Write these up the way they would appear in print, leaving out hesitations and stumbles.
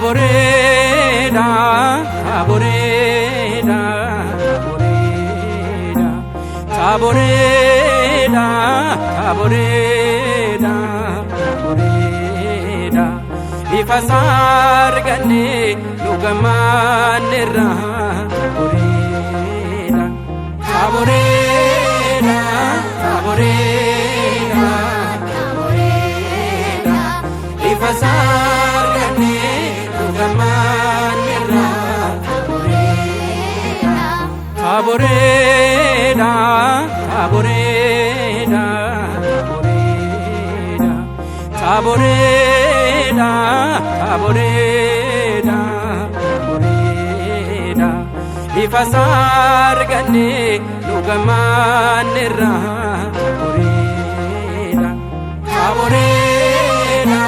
Taboreda, taboreda, taboreda, taboreda, taboreda, taboreda. Ifasar gane lugamanera, taboreda, taboreda, taboreda, taboreda. Ifasar gane Taboreda, taboreda, taboreda, taboreda, taboreda, taboreda. Ifasar gane lugamanera, taboreda, taboreda,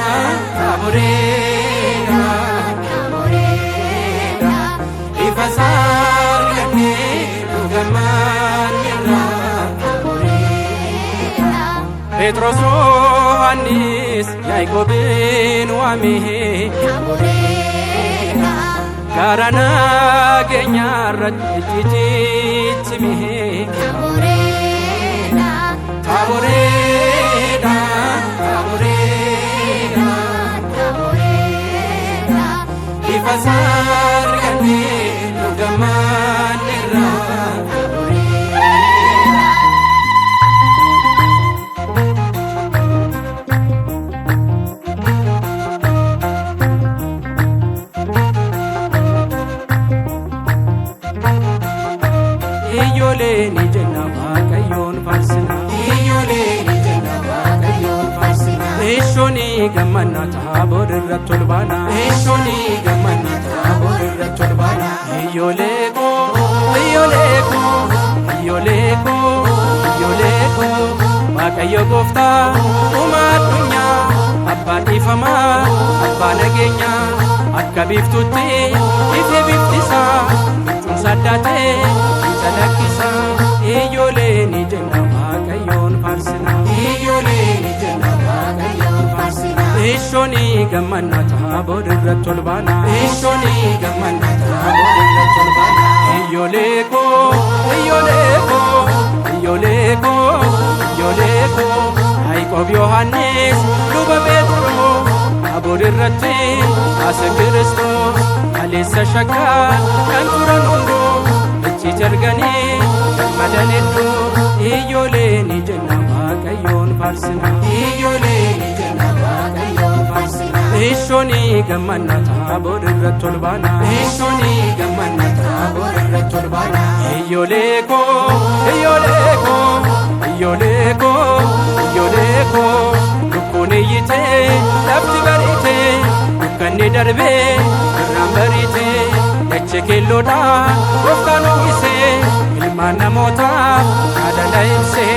taboreda, taboreda. Ifasar gane lugamanera, taboreda. Petros Yohannis Yaikobin wamihe, taboreda. Karana genyarrat tititimihe, taboreda, taboreda, taboreda, taboreda. Ifasar gane lugamanera, Iyole ni jenna Waaqayyoon farsina, iyole ni jenna Waaqayyoon farsina. Eeshoni gammanna Taaboor irratti ol baana, eeshoni gammanna Taaboor irratti ol baana. Iyole ko, iyole ko, iyole ko, iyole ko. Waaqayyo Gooftaa uumaa addunyaa, abbaa dhiifamaa, abbaa nageenyaa. Akka biiftuutti ifee biiftisaa, jechuun saddaatee calaqqisa. Iyoolee ni jenna Waaqayyoon farsina, iyoolee ni jenna Waaqayyoon farsina. Eeshoni gammanna Taaboor irratti ol baana, eeshoni gammanna Taaboor irratti ol baana. Iyoolee ko, iyoolee ko, iyoolee ko, iyoolee ko. Yaaqoob Yohannis luba Pheexroo Taaboor irratti asa Kiristoos kaleessa shakkaa kan turan hunduu achitti arganii gammadan hedduu. Iyoolee ni jenna Waaqayyoon farsina, iyoolee ni jenna Waaqayyoon farsina. Eeshoni gammanna Taaboor irratti ol baana, eeshoni gammanna Taaboor irratti ol baana. Iyoolee ko, iyoolee ko, iyoolee ko, iyoolee ko. Lukkuun iyyitee lafti bariitee, dukkanni darbee irraan bariitee. Dachee keelloodhaan Gooftaan uwwisee, ilmaan namootaaf jaalala ibsee.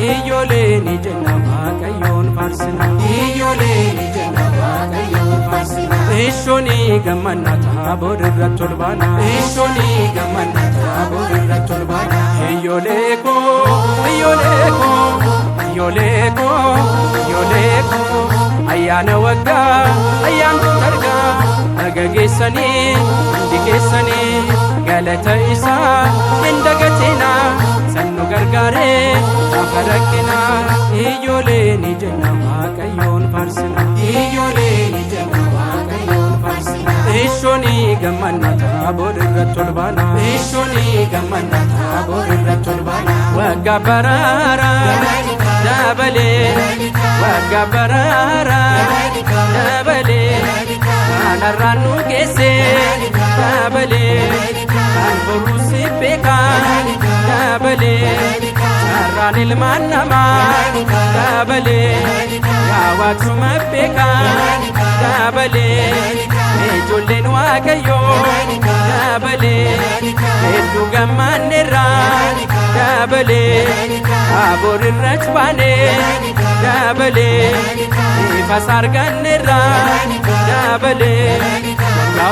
Iyoolee ni jenna Waaqayyoon farsina, iyoolee ni jenna Waaqayyoon farsina. Eeshoni gammanna Taaboor irratti ol baana, eeshoni gammanna Taaboor irratti ol baana. Iyoolee ko, iyoolee ko, iyoolee ko, iyoolee ko. Ayyaana waggaa ayyaantu argaa, dhagageessanii hundi keessanii. Galata isaa hin dagatina, sannu gargaaree gaafa rakkina. Iyoolee ni jenna Waaqayyoon farsina, iyoolee ni jenna Waaqayyoon farsina. Eeshoni gammanna Taaboor irratti ol baana, eeshoni gammanna Taaboor irratti ol baana. Waggaa baraara dabalee, waggaa baraara dabalee. Kanarraan nu geessee dabalee, kan boruu si beekaa dabalee. karaan ilmaan namaa dabalee yaa waaqsuma beekaa dabalee ijoolleen waaqayyoo dabalee hedduu gammanneerraa dabalee Taabor irratti baanee dabalee ifas arganneerraa dabalee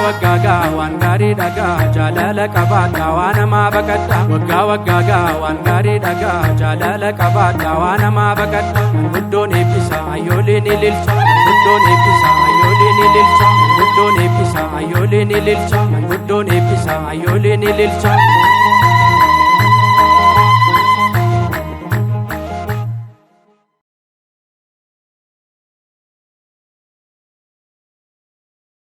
waggaa waggaa waan gaarii dhagaa jaalala qabaadhaa waan namaa baqadhaa waggaa waggaa waan gaarii dhagaa jaalala qabaadhaa waan namaa baqadhaa guddoon eebbisa ayyooleen ililcha guddoon eebbisa ayyooleen ililcha guddoon eebbisa ayyooleen ililcha guddoon eebbisa ayyooleen ililcha